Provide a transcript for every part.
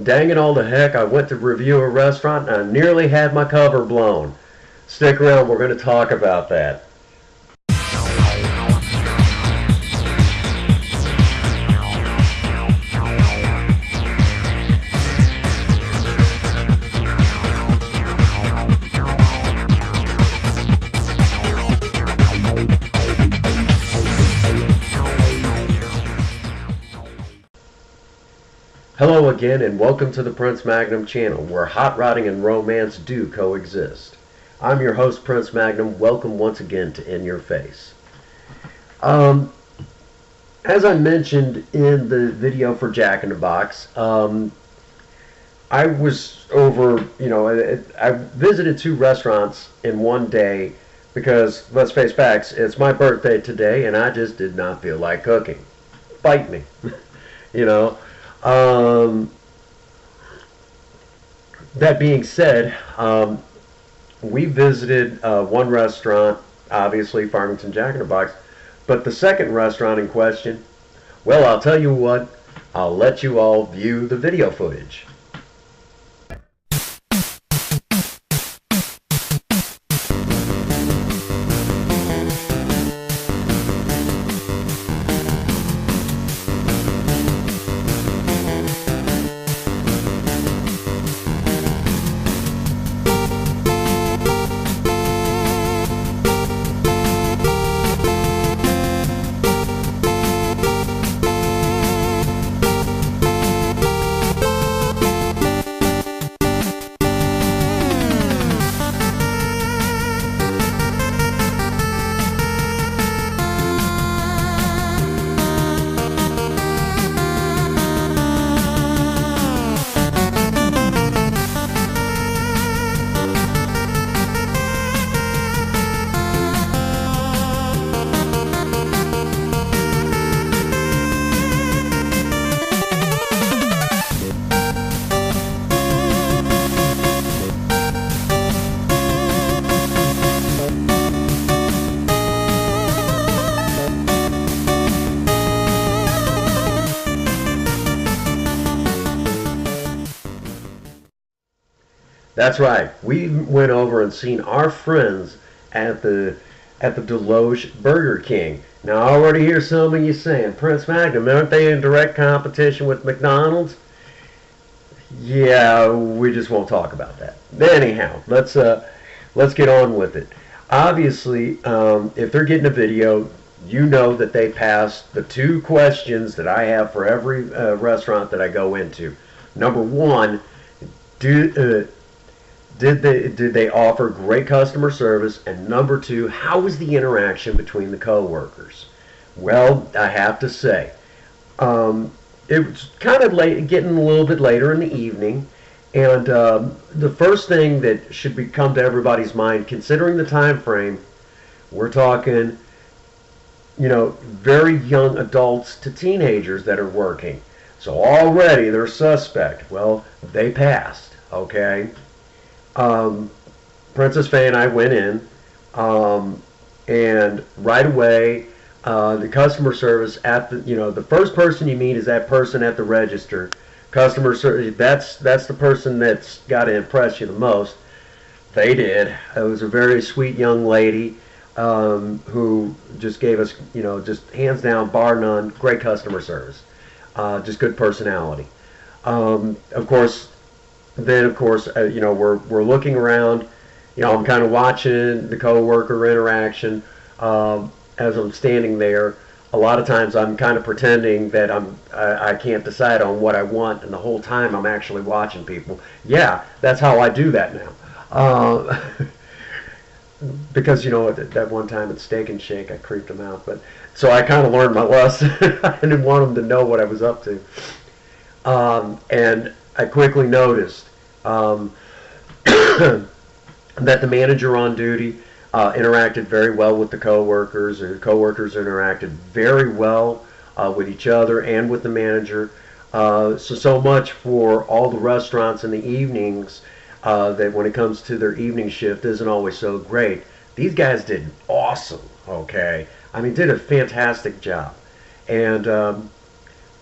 Dang it all to heck, I went to review a restaurant and I nearly had my cover blown. Stick around, we're going to talk about that. Hello again and welcome to the Prince Magnum channel where hot rodding and romance do coexist. I'm your host Prince Magnum. Welcome once again to In Your Face. As I mentioned in the video for Jack in the Box, I was over, I visited two restaurants in one day because, let's face facts, it's my birthday today and I just did not feel like cooking. Bite me, you know. That being said, we visited one restaurant, obviously Farmington Jack in the Box, but the second restaurant in question, well, I'll tell you what, I'll let you all view the video footage. That's right. We went over and seen our friends at the Desloge Burger King. Now, I already hear some of you saying, Prince Magnum, aren't they in direct competition with McDonald's? Yeah, we just won't talk about that. Anyhow, let's get on with it. Obviously, if they're getting a video, you know that they passed the two questions that I have for every restaurant that I go into. Number one, did they offer great customer service? And number two, how was the interaction between the co-workers? Well, I have to say, it was kind of late, getting a little bit later in the evening, and the first thing that should come to everybody's mind, considering the time frame, we're talking, very young adults to teenagers that are working. So already they're suspect. Well, they passed, okay? Princess Faye and I went in, and right away, the customer service at the first person you meet is that person at the register. Customer service, that's the person that's got to impress you the most. They did. It was a very sweet young lady, who just gave us, just hands down, bar none, great customer service. Just good personality. Of course, we're looking around. I'm kind of watching the coworker interaction as I'm standing there. A lot of times I'm kind of pretending that I can't decide on what I want, and the whole time I'm actually watching people. Yeah, that's how I do that now. Because that one time at Steak and Shake I creeped them out, but so I kind of learned my lesson. I didn't want them to know what I was up to, and I quickly noticed that the manager on duty interacted very well with the coworkers, and the coworkers interacted very well with each other and with the manager. So much for all the restaurants in the evenings that when it comes to their evening shift isn't always so great. These guys did awesome, okay? I mean, did a fantastic job. And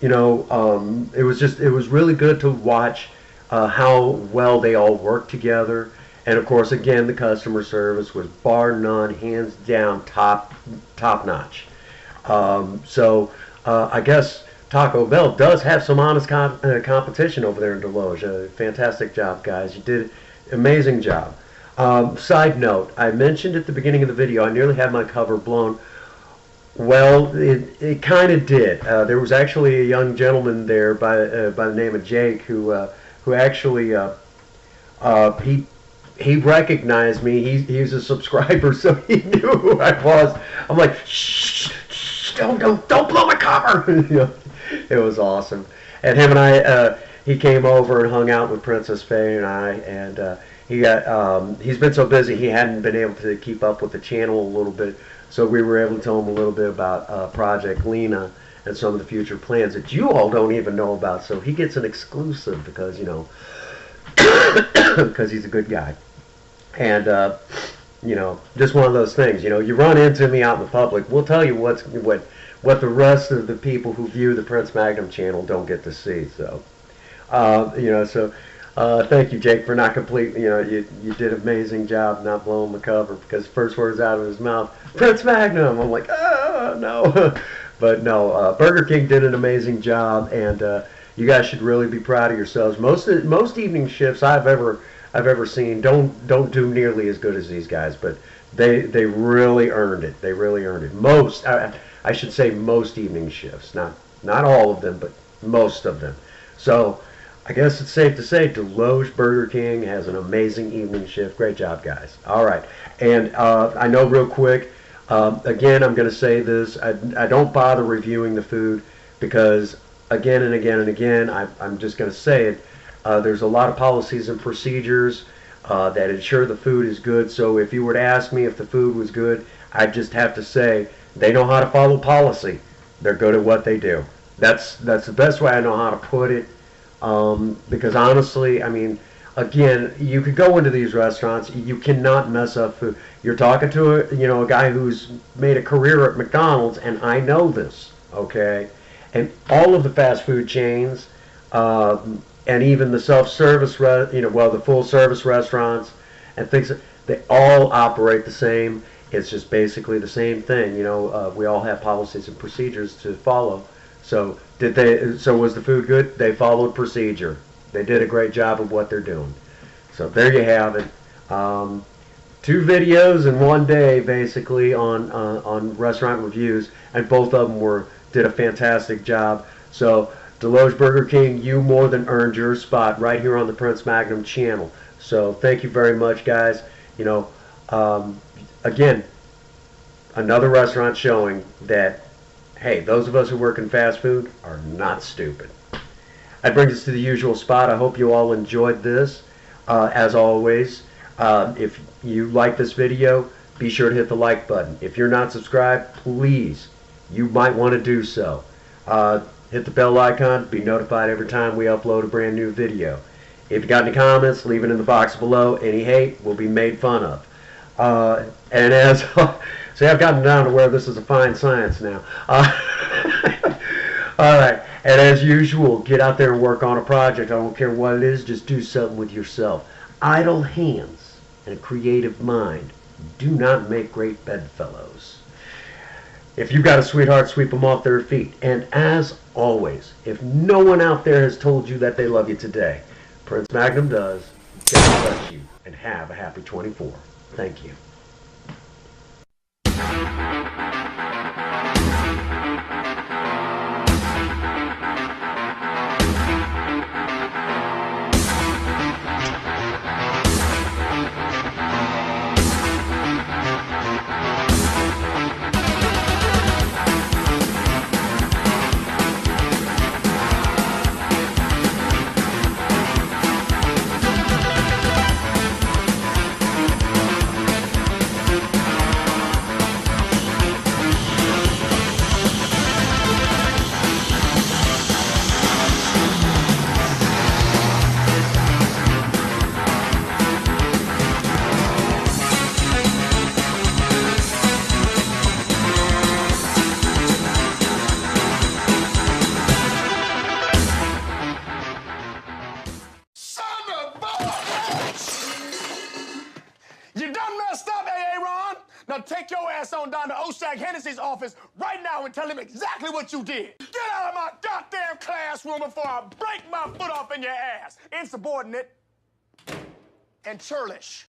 it was really good to watch how well they all worked together. And of course, again, the customer service was bar none, hands down, top notch. I guess Taco Bell does have some honest competition over there in Desloge. Fantastic job, guys. You did an amazing job. Side note, I mentioned at the beginning of the video, I nearly had my cover blown. Well, it kind of did. There was actually a young gentleman there by the name of Jake who actually he recognized me. He's a subscriber, so he knew who I was. I'm like, shh, shh, don't blow my cover. It was awesome. And him and I, he came over and hung out with Princess Faye and I, and he's been so busy he hadn't been able to keep up with the channel a little bit. So we were able to tell him a little bit about Project Lena and some of the future plans that you all don't even know about. So he gets an exclusive because because he's a good guy. And just one of those things. You run into me out in the public, we'll tell you what the rest of the people who view the Prince Magnum channel don't get to see. So thank you, Jake, for not complete. You did an amazing job not blowing the cover, because the first words out of his mouth, Prince Magnum. I'm like, oh no, but no. Burger King did an amazing job, and you guys should really be proud of yourselves. Most evening shifts I've ever seen don't do nearly as good as these guys, but they really earned it. They really earned it. I should say most evening shifts, not all of them, but most of them. So I guess it's safe to say Desloge Burger King has an amazing evening shift. Great job, guys. All right. And I know real quick, again, I'm going to say this. I don't bother reviewing the food because, again and again and again, I'm just going to say it. There's a lot of policies and procedures that ensure the food is good. So if you were to ask me if the food was good, I'd just have to say they know how to follow policy. They're good at what they do. That's the best way I know how to put it. Because honestly, I mean, again, you could go into these restaurants, you cannot mess up food. You're talking to a guy who's made a career at McDonald's, and I know this, okay? And all of the fast food chains, and even the self-service, the full-service restaurants and things, they all operate the same. It's just basically the same thing. We all have policies and procedures to follow. So was the food good? They followed procedure. They did a great job of what they're doing. So there you have it. 2 videos in one day, basically, on restaurant reviews, and both of them did a fantastic job. So Desloge Burger King, you more than earned your spot right here on the Prince Magnum channel. So thank you very much, guys. Again, another restaurant showing that, hey, those of us who work in fast food are not stupid. That brings us to the usual spot. I hope you all enjoyed this. As always, if you like this video, be sure to hit the like button. If you're not subscribed, please, you might want to do so. Hit the bell icon, be notified every time we upload a brand new video. If you got any comments, leave it in the box below. Any hate will be made fun of. And as see, I've gotten down to where this is a fine science now. All right, and as usual, get out there and work on a project. I don't care what it is, just do something with yourself. Idle hands and a creative mind do not make great bedfellows. If you've got a sweetheart, sweep them off their feet. And as always, if no one out there has told you that they love you today, Prince Magnum does. God bless you, and have a happy 24. Thank you. Now take your ass on down to Oshag Hennessy's office right now and tell him exactly what you did. Get out of my goddamn classroom before I break my foot off in your ass. Insubordinate and churlish.